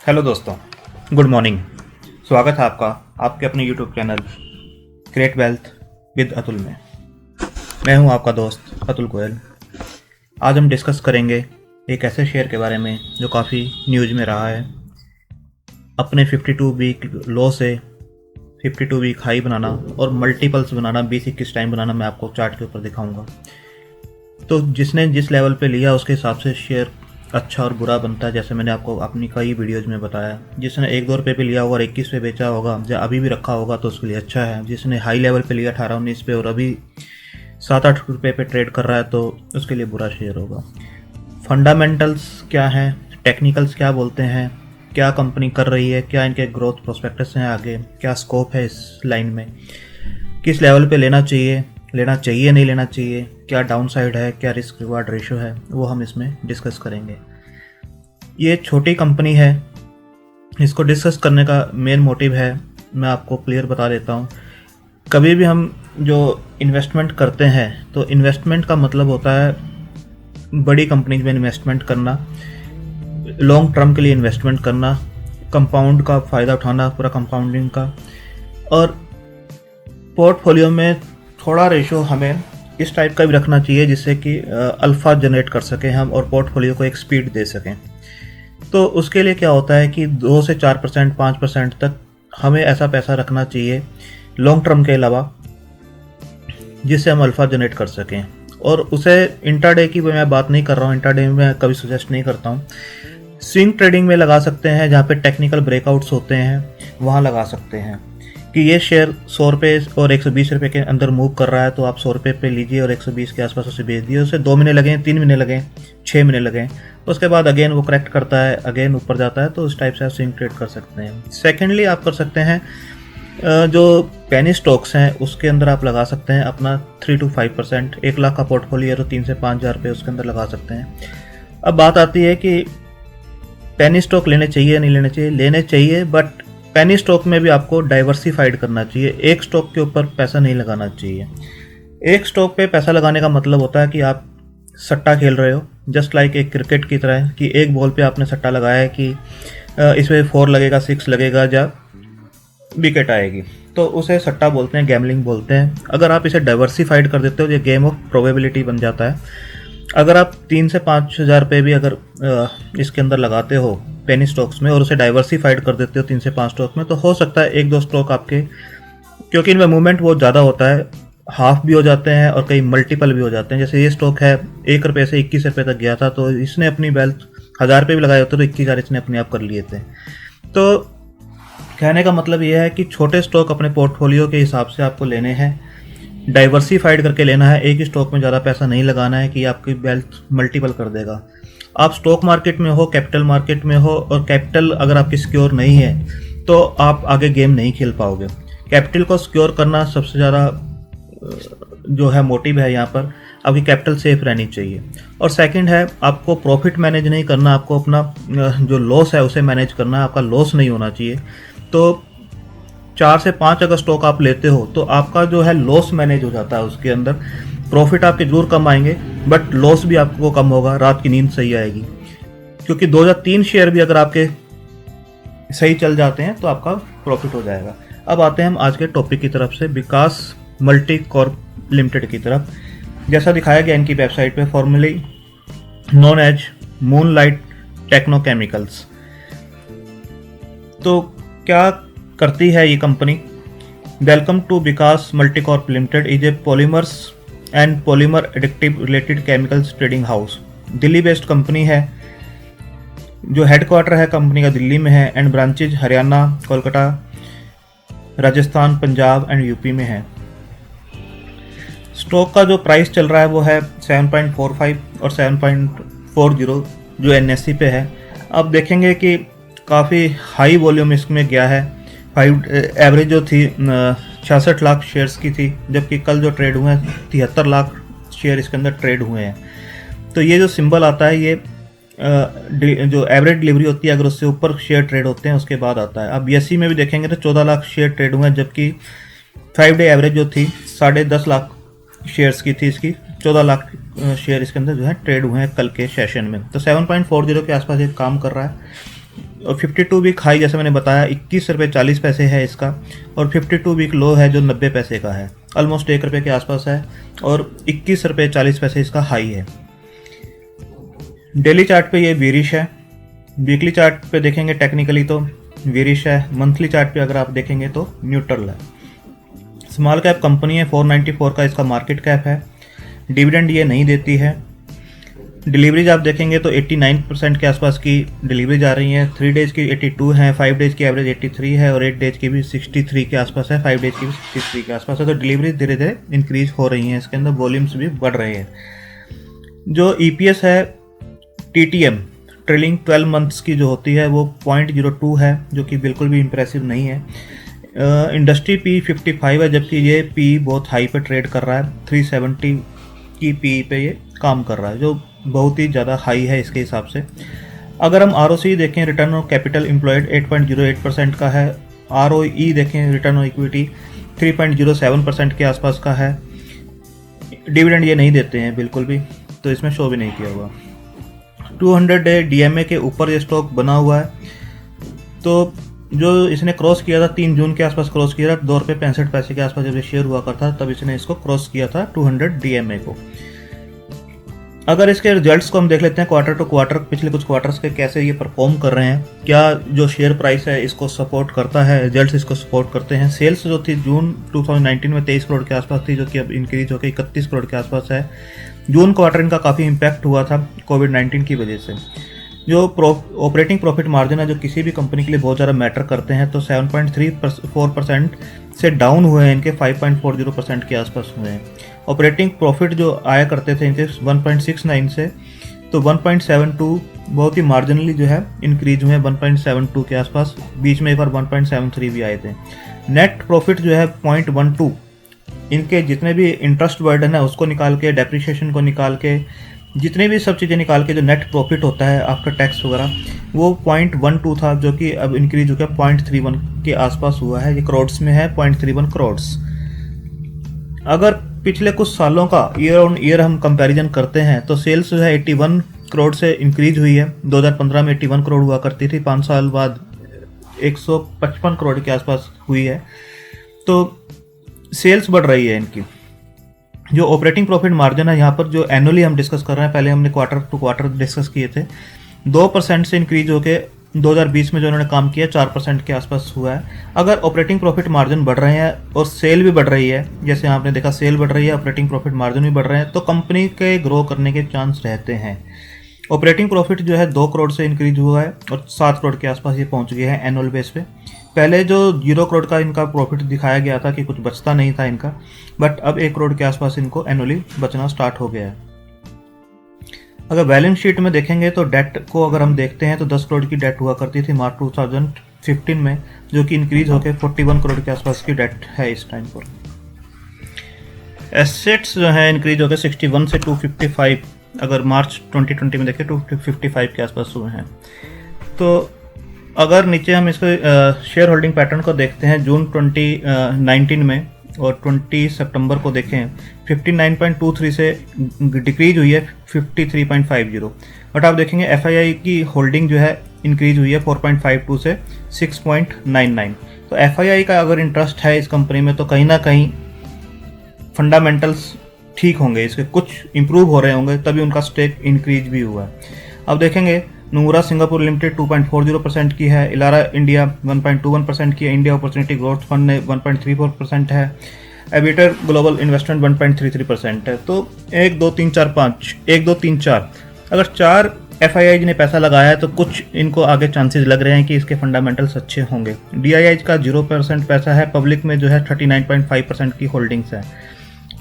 Hello दोस्तों, good morning. स्वागत है आपका आपके अपने YouTube channel create wealth with Atul में। मैं हूं आपका दोस्त अतुल गोयल। आज हम डिस्कस करेंगे एक ऐसे शेयर के बारे में जो काफ़ी न्यूज़ में रहा है। अपने 52 वीक लो से 52 वीक हाई बनाना और मल्टीपल्स बनाना, 20-21 टाइम बनाना मैं आपको चार्ट के ऊपर दिखाऊंगा। तो जिसने जिस लेवल पे लिया उसके हिसाब से शेयर अच्छा और बुरा बनता है, जैसे मैंने आपको अपनी कई वीडियोज़ में बताया। जिसने 1-2 रुपये पे लिया होगा और 21 पे बेचा होगा या अभी भी रखा होगा तो उसके लिए अच्छा है। जिसने हाई लेवल पे लिया 18-19 पे और अभी 7-8 रुपये पे ट्रेड कर रहा है तो उसके लिए बुरा शेयर होगा। फंडामेंटल्स क्या हैं, टेक्निकल्स क्या बोलते हैं, क्या कंपनी कर रही है, क्या इनके ग्रोथ प्रोस्पेक्टस हैं, आगे क्या स्कोप है इस लाइन में, किस लेवल पे लेना चाहिए नहीं लेना चाहिए, क्या डाउन साइड है, क्या रिस्क रिवार्ड रेशो है, वो हम इसमें डिस्कस करेंगे। ये छोटी कंपनी है, इसको डिस्कस करने का मेन मोटिव है, मैं आपको क्लियर बता देता हूँ। कभी भी हम जो इन्वेस्टमेंट करते हैं तो इन्वेस्टमेंट का मतलब होता है बड़ी कंपनीज में इन्वेस्टमेंट करना, लॉन्ग टर्म के लिए इन्वेस्टमेंट करना, कंपाउंड का फ़ायदा उठाना, पूरा कंपाउंडिंग का। और पोर्टफोलियो में थोड़ा रेशो हमें इस टाइप का भी रखना चाहिए जिससे कि अल्फ़ा जनरेट कर सकें हम और पोर्टफोलियो को एक स्पीड दे सकें। तो उसके लिए क्या होता है कि 2 से 4%, 5% तक हमें ऐसा पैसा रखना चाहिए लॉन्ग टर्म के अलावा, जिससे हम अल्फ़ा जनरेट कर सकें। और उसे इंट्राडे की मैं बात नहीं कर रहा हूँ, इंट्राडे में मैं कभी सजेस्ट नहीं करता हूँ। स्विंग ट्रेडिंग में लगा सकते हैं, जहाँ पे टेक्निकल ब्रेकआउट्स होते हैं वहाँ लगा सकते हैं कि ये शेयर 100 रुपये और 120 रुपये के अंदर मूव कर रहा है तो आप 100 रुपये पे लीजिए और 120 के आसपास उसे बेच दिए। उसे 2 महीने लगें, 3 महीने लगें, 6 महीने लगें, उसके बाद अगेन वो करेक्ट करता है, अगेन ऊपर जाता है, तो उस टाइप से आप स्विंग ट्रेड कर सकते हैं। सेकेंडली आप कर सकते हैं जो पेनी स्टॉक्स हैं उसके अंदर आप लगा सकते हैं अपना 3 to 5%। 1 लाख का पोर्टफोलियो तो 3 से 5 हज़ार रुपये उसके अंदर लगा सकते हैं। अब बात आती है कि पेनी स्टॉक लेने चाहिए नहीं लेने चाहिए। लेने चाहिए, बट पेनी स्टॉक में भी आपको डाइवर्सिफाइड करना चाहिए। एक स्टॉक के ऊपर पैसा नहीं लगाना चाहिए। एक स्टॉक पे पैसा लगाने का मतलब होता है कि आप सट्टा खेल रहे हो, जस्ट लाइक एक क्रिकेट की तरह कि एक बॉल पे आपने सट्टा लगाया है कि इसमें 4 लगेगा, 6 लगेगा या विकेट आएगी, तो उसे सट्टा बोलते हैं, गैमलिंग बोलते हैं। अगर आप इसे डाइवर्सिफाइड कर देते हो ये गेम ऑफ प्रोबेबिलिटी बन जाता है। अगर आप 3 से 5 हज़ार रुपये भी अगर इसके अंदर लगाते हो पेनी स्टॉक्स में और उसे डाइवर्सिफाइड कर देते हो 3 से 5 स्टॉक में, तो हो सकता है 1-2 स्टॉक आपके, क्योंकि इनमें मूवमेंट बहुत ज़्यादा होता है, हाफ भी हो जाते हैं और कई मल्टीपल भी हो जाते हैं। जैसे ये स्टॉक है 1 रुपये से 21 रुपये तक गया था, तो इसने अपनी वेल्थ 1000 रुपये भी लगाए होते तो 21,000 इसने अपने आप कर लिए थे। तो कहने का मतलब यह है कि छोटे स्टॉक अपने पोर्टफोलियो के हिसाब से आपको लेने हैं, डाइवर्सिफाइड करके लेना है। एक ही स्टॉक में ज़्यादा पैसा नहीं लगाना है कि आपकी वेल्थ मल्टीपल कर देगा। आप स्टॉक मार्केट में हो, कैपिटल मार्केट में हो, और कैपिटल अगर आपकी सिक्योर नहीं है तो आप आगे गेम नहीं खेल पाओगे। कैपिटल को सिक्योर करना सबसे ज़्यादा जो है मोटिव है यहाँ पर, आपकी कैपिटल सेफ रहनी चाहिए। और सेकंड है आपको प्रॉफिट मैनेज नहीं करना, आपको अपना जो लॉस है उसे मैनेज करना है, आपका लॉस नहीं होना चाहिए। तो 4 से 5 अगर स्टॉक आप लेते हो तो आपका जो है लॉस मैनेज हो जाता है उसके अंदर। प्रॉफिट आपके जरूर कम आएंगे बट लॉस भी आपको कम होगा, रात की नींद सही आएगी, क्योंकि 2 या 3 शेयर भी अगर आपके सही चल जाते हैं तो आपका प्रॉफिट हो जाएगा। अब आते हैं हम आज के टॉपिक की तरफ से, विकास मल्टी कॉर्प लिमिटेड की तरफ। जैसा दिखाया गया इनकी वेबसाइट पे, formerly known as Moonlight techno chemicals. तो क्या करती है ये कंपनी? Welcome to Vikas multicorp limited is a polymers and polymer एडिक्टिव related chemicals trading house. Delhi based company है, जो हेडक्वार्टर है कंपनी का दिल्ली में है, and branches Haryana, Kolkata, Rajasthan, Punjab and UP में है। स्टॉक का जो प्राइस चल रहा है वो है 7.45 और 7.40 जो NSE पे है। अब देखेंगे कि काफ़ी हाई वॉल्यूम इसमें गया है। एवरेज जो थी 66 लाख शेयर्स की थी, जबकि कल जो ट्रेड हुए हैं 73 लाख शेयर इसके अंदर ट्रेड हुए हैं। तो ये जो सिंबल आता है ये जो एवरेज डिलीवरी होती है, अगर उससे ऊपर शेयर ट्रेड होते हैं उसके बाद आता है। अब BSE में भी देखेंगे तो 14 लाख शेयर ट्रेड हुए हैं, जबकि 5 डे एवरेज जो थी 10.5 लाख शेयर्स की थी, इसकी 14 लाख शेयर इसके अंदर जो है ट्रेड हुए हैं कल के सेशन में। तो 7.40 के आसपास ये काम कर रहा है। और 52 वीक हाई जैसे मैंने बताया 21 रुपये 40 पैसे है इसका, और 52 वीक लो है जो 90 पैसे का है, ऑलमोस्ट 1 रुपये के आसपास है, और 21 रुपये 40 पैसे इसका हाई है। डेली चार्ट पे ये बेरिश है, वीकली चार्ट पे देखेंगे टेक्निकली तो बेरिश है, मंथली चार्ट पे अगर आप देखेंगे तो न्यूट्रल है। स्मॉल कैप कंपनी है, 494 का इसका मार्केट कैप है, डिविडेंड ये नहीं देती है। डिलीवरीज आप देखेंगे तो 89% के आसपास की डिलीवरीज आ रही हैं, 3 डेज की 82 है, 5 डेज की एवरेज 83 है, और 8 डेज की भी 63 के आसपास है, 5 डेज की भी 63 के आसपास है। तो डिलीवरीज धीरे धीरे इंक्रीज हो रही हैं, इसके अंदर वॉल्यूम्स भी बढ़ रहे हैं। जो EPS है TTM ट्रेलिंग 12 मंथ्स की जो होती है वो 0.02 है, जो कि बिल्कुल भी इम्प्रेसिव नहीं है। इंडस्ट्री P 55 है, जबकि ये P बहुत हाई पे ट्रेड कर रहा है, 370 की P पे ये काम कर रहा है, जो बहुत ही ज़्यादा हाई है इसके हिसाब से। अगर हम ROC देखें, रिटर्न ऑन कैपिटल एम्प्लॉयड 8.08% का है, ROE देखें, रिटर्न ऑन इक्विटी 3.07% के आसपास का है। डिविडेंड ये नहीं देते हैं बिल्कुल भी, तो इसमें शो भी नहीं किया हुआ। 200 डे DMA के ऊपर ये स्टॉक बना हुआ है, तो जो इसने क्रॉस किया था 3 जून के आसपास क्रॉस किया था, 2 रुपये 65 पैसे के आसपास जब ये शेयर हुआ करता तब इसने इसको क्रॉस किया था 200 DMA को। अगर इसके रिजल्ट्स को हम देख लेते हैं क्वार्टर टू क्वार्टर, पिछले कुछ क्वार्टर्स के कैसे ये परफॉर्म कर रहे हैं, क्या जो शेयर प्राइस है इसको सपोर्ट करता है, रिजल्ट्स इसको सपोर्ट करते हैं। सेल्स जो थी जून 2019 में 23 करोड़ के आसपास थी, जो कि अब इंक्रीज होकर 31 करोड़ के आसपास है। जून क्वार्टर इनका काफ़ी इम्पैक्ट हुआ था कोविड-19 की वजह से। जो ऑपरेटिंग प्रॉफिट मार्जिन है, जो किसी भी कंपनी के लिए बहुत ज़्यादा मैटर करते हैं, तो 7.34% से डाउन हुए हैं, इनके 5.40% के आसपास हुए हैं। ऑपरेटिंग प्रॉफिट जो आया करते थे इनके 1.69 से, तो 1.72 बहुत ही मार्जिनली जो है इंक्रीज हुए हैं 1.72 के आसपास। बीच में एक बार 1.73 भी आए थे। नेट प्रॉफिट जो है 0.12, इनके जितने भी इंटरेस्ट बर्डन है उसको निकाल के, डेप्रिसिएशन को निकाल के, जितने भी सब चीज़ें निकाल के जो नेट प्रॉफिट होता है आफ्टर टैक्स वगैरह, वो 0.12 था, जो कि अब इंक्रीज हो गया 0.31 के आसपास हुआ है। ये करोड्स में है, 0.31 करोड्स। अगर पिछले कुछ सालों का ईयर ऑन ईयर हम कंपैरिजन करते हैं तो सेल्स जो है 81 करोड़ से इंक्रीज हुई है। 2015 में 81 करोड़ हुआ करती थी, 5 साल बाद 155 करोड़ के आसपास हुई है। तो सेल्स बढ़ रही है इनकी। जो ऑपरेटिंग प्रॉफिट मार्जिन है यहाँ पर, जो एनुअली हम डिस्कस कर रहे हैं, पहले हमने क्वार्टर टू क्वार्टर डिस्कस किए थे, 2% से इंक्रीज होके 2020 में जो उन्होंने काम किया 4% के आसपास हुआ है। अगर ऑपरेटिंग प्रॉफिट मार्जिन बढ़ रहे हैं और सेल भी बढ़ रही है, जैसे आपने देखा सेल बढ़ रही है, ऑपरेटिंग प्रॉफिट मार्जिन भी बढ़ रहे हैं, तो कंपनी के ग्रो करने के चांस रहते हैं। ऑपरेटिंग प्रॉफिट जो है 2 करोड़ से इंक्रीज हुआ है और 7 करोड़ के आसपास ये पहुंच गया है एनुअल बेस पे। पहले जो 0 करोड़ का इनका प्रॉफिट दिखाया गया था कि कुछ बचता नहीं था इनका, बट अब 1 करोड़ के आसपास इनको एनुअली बचना स्टार्ट हो गया है। अगर बैलेंस शीट में देखेंगे तो डेट को अगर हम देखते हैं तो 10 करोड़ की डेट हुआ करती थी मार्च 2015 में, जो कि इंक्रीज होकर 41 करोड़ के आसपास की डेट है इस टाइम पर। एसेट्स जो है इंक्रीज होकर 61 से 255, अगर मार्च 2020 में देखें 255 के आसपास हुए हैं। तो अगर नीचे हम इसको शेयर होल्डिंग पैटर्न को देखते हैं जून 2019 में और 20 सितंबर को देखें, 59.23 से डिक्रीज हुई है 53.50। बट आप देखेंगे FII की होल्डिंग जो है इंक्रीज हुई है 4.52 से 6.99। तो FII का अगर इंटरेस्ट है इस कंपनी में तो कहीं ना कहीं फंडामेंटल्स ठीक होंगे, इसके कुछ इंप्रूव हो रहे होंगे, तभी उनका स्टेक इंक्रीज भी हुआ है। अब देखेंगे नूरा सिंगापुर लिमिटेड 2.40% की है, इलारा इंडिया 1.21% की है, इंडिया अपॉर्चुनिटी ग्रोथ फंड ने 1.34% है, एबिटर ग्लोबल इन्वेस्टमेंट 1.33% है। तो 1 2 3 4 5, 1 2 3 4, अगर 4 FII ने पैसा लगाया है तो कुछ इनको आगे चांसेस लग रहे हैं कि इसके फंडामेंटल्स अच्छे होंगे। DII का 0% पैसा है, पब्लिक में जो है 39.5% की होल्डिंग्स है।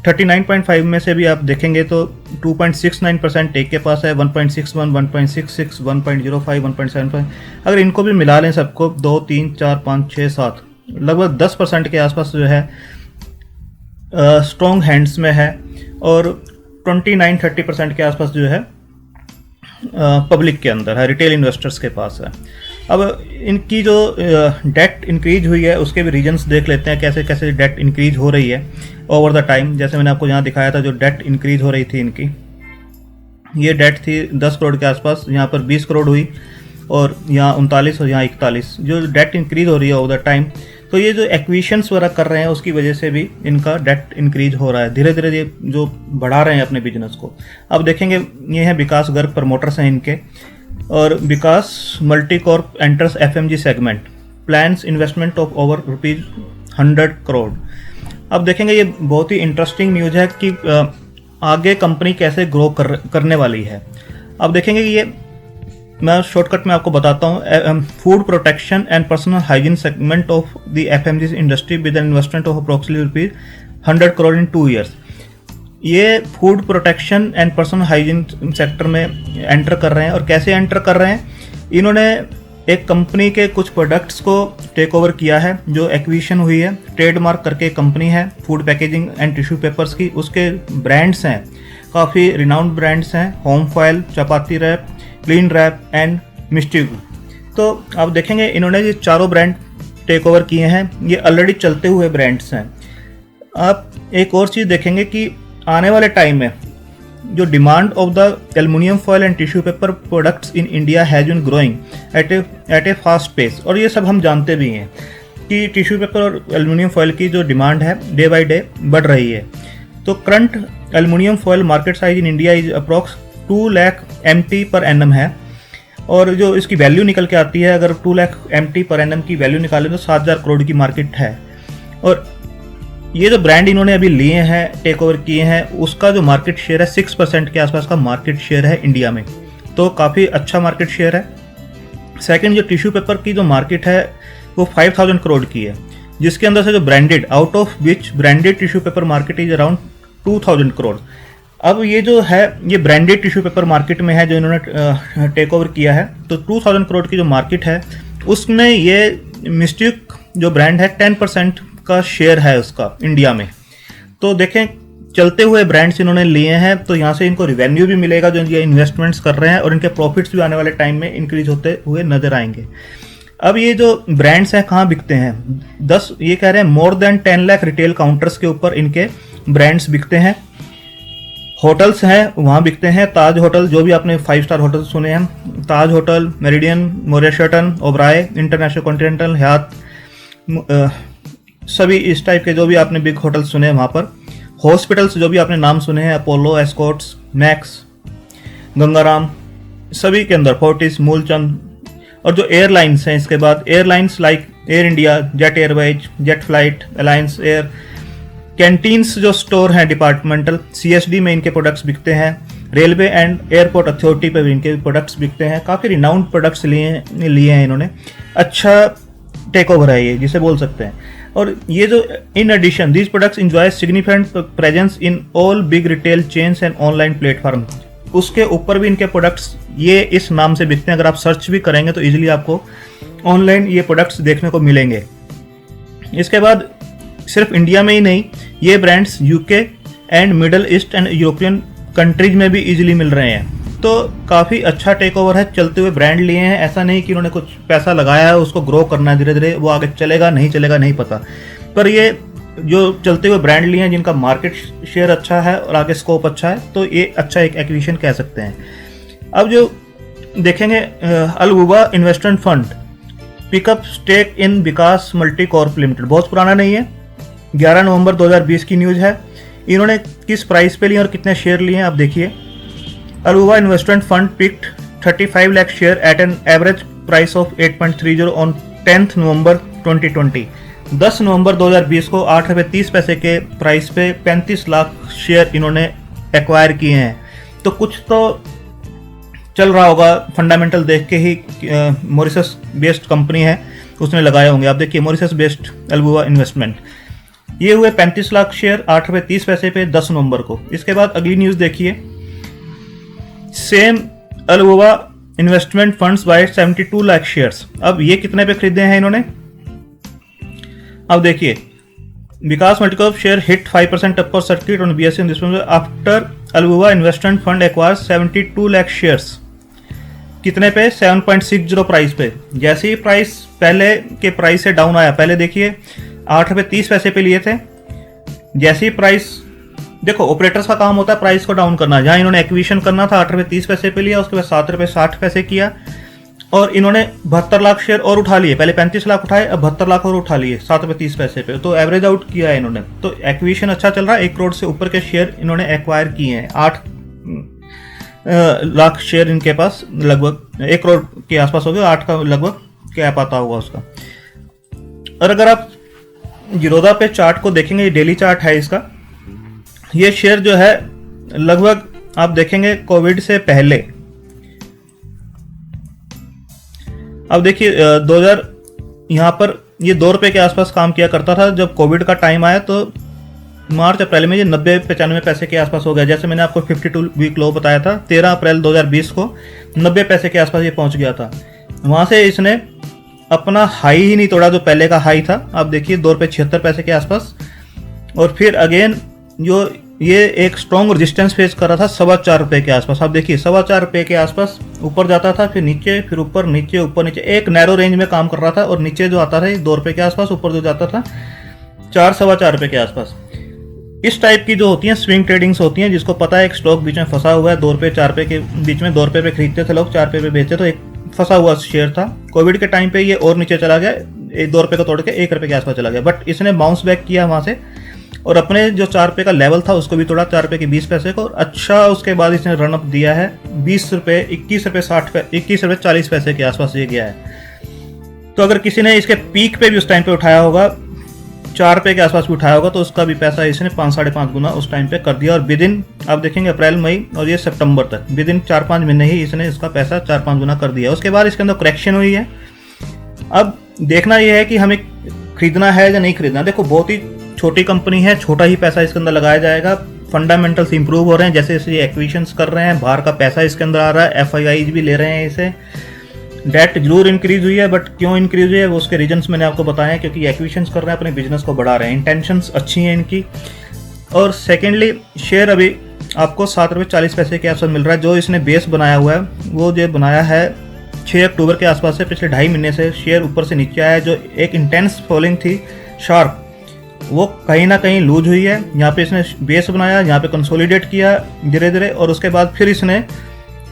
39.5 में से भी आप देखेंगे तो 2.69% एक के पास है, 1.61, 1.66, 1.05, 1.75। अगर इनको भी मिला लें सबको, 2 3 4 5 6 7, लगभग 10% के आसपास जो है स्ट्रॉन्ग हैंड्स में है, और 29-30% के आसपास जो है पब्लिक के अंदर है, रिटेल इन्वेस्टर्स के पास है। अब इनकी जो डेट इंक्रीज हुई है उसके भी रीजंस देख लेते हैं, कैसे कैसे डेट इंक्रीज हो रही है ओवर द टाइम। जैसे मैंने आपको यहाँ दिखाया था, जो डेट इंक्रीज हो रही थी इनकी, ये डेट थी 10 करोड़ के आसपास, यहाँ पर 20 करोड़ हुई और यहाँ 39 और यहाँ 41, जो डेट इंक्रीज हो रही है ओवर द टाइम। तो ये जो एक्विजिशंस वगैरह कर रहे हैं उसकी वजह से भी इनका डेट इंक्रीज हो रहा है, धीरे धीरे ये जो बढ़ा रहे हैं अपने बिजनेस को। अब देखेंगे ये हैं विकास गर्ग, प्रमोटर्स हैं इनके, और Vikas Multicorp enters FMG segment, plans investment of over ₹100 crore. अब देखेंगे ये बहुत ही इंटरेस्टिंग न्यूज़ है कि आगे कंपनी कैसे ग्रो करने वाली है। अब देखेंगे ये मैं शॉर्टकट में आपको बताता हूँ। Food protection and personal hygiene segment of the FMG industry with an investment of approximately ₹100 crore in 2 years। ये food protection and personal hygiene sector में एंटर कर रहे हैं। और कैसे एंटर कर रहे हैं, इन्होंने एक कंपनी के कुछ प्रोडक्ट्स को टेक ओवर किया है, जो एक्विजिशन हुई है। ट्रेडमार्क करके एक कंपनी है food packaging and tissue papers की, उसके ब्रांड्स हैं, काफ़ी रिनाउंड ब्रांड्स हैं, home foil, chapati wrap, clean wrap and Misty. तो आप देखेंगे इन्होंने ये चारों ब्रांड टेक ओवर किए हैं, ये ऑलरेडी चलते हुए ब्रांड्स हैं। आप एक और चीज़ देखेंगे कि आने वाले टाइम में जो demand of the aluminium foil and tissue paper products in India has been growing at a fast pace. और ये सब हम जानते भी हैं कि टिश्यू पेपर और एल्युमिनियम फॉयल की जो डिमांड है डे बाई डे बढ़ रही है। तो current aluminium foil market size in India is approx 2 lakh MT per annum है, और जो इसकी वैल्यू निकल के आती है, अगर 2 लाख MT पर एनम की वैल्यू निकालें तो 7,000 करोड़ की मार्केट है। और ये जो ब्रांड इन्होंने अभी लिए हैं, टेक ओवर किए हैं, उसका जो मार्केट शेयर है 6% के आसपास का मार्केट शेयर है इंडिया में, तो काफ़ी अच्छा मार्केट शेयर है। सेकंड, जो टिश्यू पेपर की जो मार्केट है वो 5,000 करोड़ की है, जिसके अंदर से जो branded, out of which branded tissue paper market is around 2,000 crore. अब ये जो है ये ब्रांडेड टिश्यू पेपर मार्केट में है जो इन्होंने टेक ओवर किया है। तो 2,000 करोड़ की जो मार्केट है उसमें ये मिस्टिक जो ब्रांड है 10% का शेयर है उसका इंडिया में। तो देखें चलते हुए ब्रांड्स इन्होंने लिए हैं, तो यहाँ से इनको रिवेन्यू भी मिलेगा जो ये इन्वेस्टमेंट्स कर रहे हैं, और इनके प्रॉफिट्स भी आने वाले टाइम में इंक्रीज होते हुए नजर आएंगे। अब ये जो ब्रांड्स हैं कहाँ बिकते हैं, ये कह रहे हैं more than 10 lakh retail counters के ऊपर इनके ब्रांड्स बिकते हैं। होटल्स हैं वहाँ बिकते हैं, ताज होटल, जो भी आपने 5 स्टार होटल सुने हैं, ताज होटल, मेरिडियन, मोरेशटन, ओबराय, इंटरनेशनल कॉन्टिनेंटल, हयात, सभी इस टाइप के जो भी आपने बिग होटल सुने हैं वहाँ पर। हॉस्पिटल्स जो भी आपने नाम सुने हैं, अपोलो, एस्कॉर्ट्स, मैक्स, गंगाराम, सभी के अंदर फोर्टिस, मूलचंद। और जो एयरलाइंस हैं इसके बाद, airlines like air India, jet Airways, jet flight, alliance air, canteens जो स्टोर हैं डिपार्टमेंटल, CSD में इनके प्रोडक्ट्स बिकते हैं, रेलवे एंड एयरपोर्ट अथॉरिटी पे भी इनके प्रोडक्ट्स बिकते हैं। काफ़ी रिनाउंड प्रोडक्ट्स लिए हैं इन्होंने, अच्छा टेक ओवर है ये जिसे बोल सकते हैं। और ये जो in addition these products enjoy significant presence in all big retail chains and online platform, उसके ऊपर भी इनके प्रोडक्ट्स ये इस नाम से बिकते हैं। अगर आप सर्च भी करेंगे तो इजीली आपको ऑनलाइन ये प्रोडक्ट्स देखने को मिलेंगे। इसके बाद सिर्फ इंडिया में ही नहीं, ये brands UK and middle east and European countries में भी इजीली मिल रहे हैं। तो काफ़ी अच्छा टेक ओवर है, चलते हुए ब्रांड लिए हैं, ऐसा नहीं कि उन्होंने कुछ पैसा लगाया है उसको ग्रो करना है धीरे धीरे, वो आगे चलेगा नहीं पता, पर ये जो चलते हुए ब्रांड लिए हैं जिनका मार्केट शेयर अच्छा है और आगे स्कोप अच्छा है, तो ये अच्छा एक एक्विजिशन कह सकते हैं। अब जो देखेंगे अलगुबा investment fund pick up stake in Vikas Multicorp Limited, बहुत पुराना नहीं है, 11 नवंबर 2020 की न्यूज़ है। इन्होंने किस प्राइस पे लिए और कितने शेयर लिए हैं आप देखिए। अलगुबा investment fund picked 35 lakh share at an average price of 8.30 on 10 नवंबर 2020। 10 नवंबर 2020 को ₹8.30 के प्राइस पे 35 लाख शेयर इन्होंने एक्वायर किए हैं। तो कुछ तो चल रहा होगा फंडामेंटल देख के ही, मॉरिशस बेस्ड कंपनी है उसने लगाए होंगे। आप देखिए मॉरिशस बेस्ड अलगुबा इन्वेस्टमेंट, ये हुए 35 लाख शेयर ₹8.30 पे 10 नवंबर को। इसके बाद अगली न्यूज़ देखिए, सेम अलगुबा investment funds buy 72 lakh shares. अब ये कितने पे खरीदे हैं इन्होंने, अब देखिए Vikas Multicorp share hit 5% upper circuit on BSE after अलगुबा investment fund acquire 72 lakh shares. कितने पे, 7.60 प्राइस पे। जैसे ही प्राइस पहले के प्राइस से डाउन आया, पहले देखिए ₹8.30 पे लिए थे, जैसे ही प्राइस, देखो ऑपरेटर्स का काम होता है प्राइस को डाउन करना, जहां इन्होंने एक्विजिशन करना था ₹8.30 पे लिया, उसके बाद ₹7.60 किया, और इन्होंने 72 लाख शेयर और उठा लिए, पहले 35 लाख उठाए, अब 72 लाख और उठा लिए 7 रुपये 30 पैसे पे, तो एवरेज आउट किया है इन्होंने। तो एक्विजिशन अच्छा चल रहा है, 1 करोड़ से ऊपर के शेयर इन्होंने एक्वायर किए हैं। 8 लाख शेयर इनके पास लगभग 1 करोड़ के आसपास हो गया, 8 का लगभग कैप आता होगा उसका। और अगर आप जीरोधा पे चार्ट को देखेंगे, ये डेली चार्ट है इसका, ये शेयर जो है लगभग आप देखेंगे कोविड से पहले, अब देखिए 2000 यहाँ पर ये 2 रुपये के आसपास काम किया करता था। जब कोविड का टाइम आया तो मार्च अप्रैल में ये 90-95 पैसे के आसपास हो गया। जैसे मैंने आपको 52 वीक लो बताया था, 13 अप्रैल 2020 को 90 पैसे के आसपास ये पहुंच गया था। वहाँ से इसने अपना हाई ही नहीं तोड़ा जो पहले का हाई था। आप देखिए 2 रुपये 76 पैसे के आसपास, और फिर अगेन जो ये एक स्ट्रॉन्ग रेजिस्टेंस फेस कर रहा था 4.25 रुपये के आसपास। आप देखिए 4.25 रुपये के आसपास ऊपर जाता था, फिर नीचे, फिर ऊपर नीचे, ऊपर नीचे, एक नैरो रेंज में काम कर रहा था। और नीचे जो आता था 2 रुपये के आसपास, ऊपर जो जाता था 4-4.25 रुपये के आसपास। इस टाइप की जो होती हैं स्विंग ट्रेडिंग्स होती हैं, जिसको पता है एक स्टॉक बीच में फंसा हुआ है, 2 रुपये 4 रुपये के बीच में, 2 रुपये पे खरीदते थे लोग, 4 रुपये पे बेचते, तो एक फंसा हुआ शेयर था। कोविड के टाइम पे ये और नीचे चला गया, 2 रुपये को तोड़ के 1 रुपये के आसपास चला गया, बट इसने बाउंस बैक किया वहाँ से और अपने जो 4 रुपये का लेवल था उसको भी तोड़ा, 4 रुपये के 20 पैसे को। और अच्छा उसके बाद इसने रन अप दिया है 20 रुपये, 21 रुपये 21 रुपये 40 पैसे के आसपास ये गया है। तो अगर किसी ने इसके पीक पे भी उस टाइम पे उठाया होगा, 4 रुपये के आसपास भी उठाया होगा, तो उसका भी पैसा इसने 5-5.5 गुना उस टाइम पे कर दिया। और विदिन आप देखेंगे अप्रैल, मई और ये सितंबर तक, विदिन 4-5 महीने ही इसने इसका पैसा 4-5 गुना कर दिया। उसके बाद इसके अंदर करेक्शन हुई है। अब देखना यह है कि हमें खरीदना है या नहीं खरीदना। देखो बहुत ही छोटी कंपनी है, छोटा ही पैसा इसके अंदर लगाया जाएगा। फंडामेंटल्स इंप्रूव हो रहे हैं, जैसे जैसे एक्विजिशंस कर रहे हैं, बाहर का पैसा इसके अंदर आ रहा है, FIIs भी ले रहे हैं इसे। डेट जरूर इंक्रीज हुई है, बट क्यों इंक्रीज हुई है वो उसके रीजंस मैंने आपको बताए हैं, क्योंकि एक्विजिशंस कर रहे हैं, अपने बिजनेस को बढ़ा रहे हैं, इंटेंशंस अच्छी हैं इनकी। और सेकेंडली शेयर अभी आपको 7 रुपये 40 पैसे के आसपास मिल रहा है। जो इसने बेस बनाया हुआ है वो जो बनाया है 6 अक्टूबर के आसपास से, पिछले 2.5 महीने से शेयर ऊपर से नीचे आया है। जो एक इंटेंस फॉलिंग थी शार्प, वो कहीं ना कहीं लूज हुई है। यहाँ पे इसने बेस बनाया, यहाँ पे कंसोलिडेट किया धीरे धीरे, और उसके बाद फिर इसने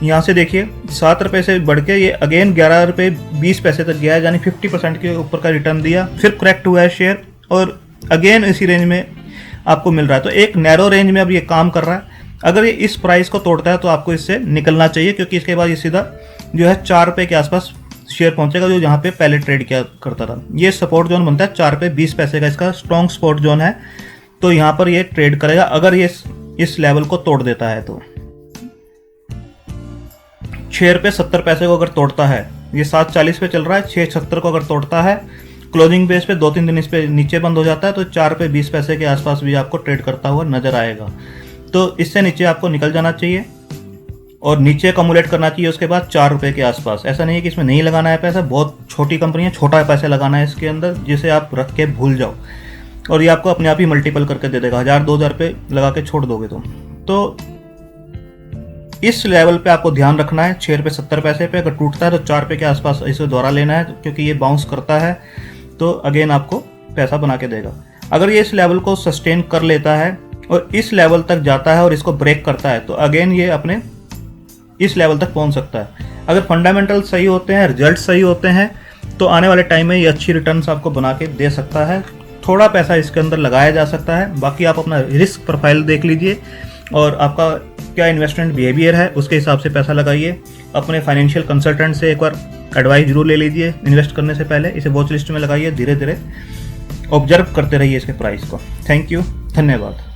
यहाँ से देखिए 7 रुपये से बढ़ के ये अगेन 11 रुपये 20 पैसे तक गया है, यानी 50% के ऊपर का रिटर्न दिया। फिर करेक्ट हुआ है शेयर और अगेन इसी रेंज में आपको मिल रहा है। तो एक नैरो रेंज में अब ये काम कर रहा है। अगर ये इस प्राइस को तोड़ता है तो आपको इससे निकलना चाहिए, क्योंकि इसके बाद ये सीधा जो है 4 रुपये के आसपास शेयर पहुंचेगा, जो यहाँ पे पहले ट्रेड किया करता था। ये सपोर्ट जोन बनता है 4 रुपये 20 पैसे का, इसका स्ट्रॉन्ग सपोर्ट जोन है। तो यहाँ पर ये ट्रेड करेगा अगर ये इस लेवल को तोड़ देता है। तो 6 रुपये 70 पैसे को अगर तोड़ता है, ये 7.40 पे चल रहा है, 6.70 को अगर तोड़ता है क्लोजिंग बेस पे, 2-3 दिन इस पे नीचे बंद हो जाता है, तो 4 रुपये 20 पैसे के आसपास भी आपको ट्रेड करता हुआ नजर आएगा। तो इससे नीचे आपको निकल जाना चाहिए और नीचे अकोमुलेट करना चाहिए उसके बाद 4 रुपये के आसपास। ऐसा नहीं है कि इसमें नहीं लगाना है पैसा, बहुत छोटी कंपनी है, छोटा पैसा लगाना है इसके अंदर, जिसे आप रख के भूल जाओ और ये आपको अपने आप ही मल्टीपल करके दे देगा। 1000-2000 रुपये लगा के छोड़ दोगे तो इस लेवल पे आपको ध्यान रखना है। 6 रुपये 70 पैसे पे अगर टूटता है तो 4 रुपये के आसपास इसे दोबारा लेना है, क्योंकि ये बाउंस करता है तो अगेन आपको पैसा बना के देगा। अगर ये इस लेवल को सस्टेन कर लेता है और इस लेवल तक जाता है और इसको ब्रेक करता है, तो अगेन ये अपने इस लेवल तक पहुंच सकता है। अगर फंडामेंटल सही होते हैं, रिजल्ट सही होते हैं, तो आने वाले टाइम में ये अच्छी रिटर्न्स आपको बना के दे सकता है। थोड़ा पैसा इसके अंदर लगाया जा सकता है, बाकी आप अपना रिस्क प्रोफाइल देख लीजिए और आपका क्या इन्वेस्टमेंट बिहेवियर है उसके हिसाब से पैसा लगाइए। अपने फाइनेंशियल कंसल्टेंट से एक बार एडवाइस जरूर ले लीजिए इन्वेस्ट करने से पहले। इसे वॉच लिस्ट में लगाइए, धीरे धीरे ऑब्जर्व करते रहिए इसके प्राइस को। थैंक यू, धन्यवाद।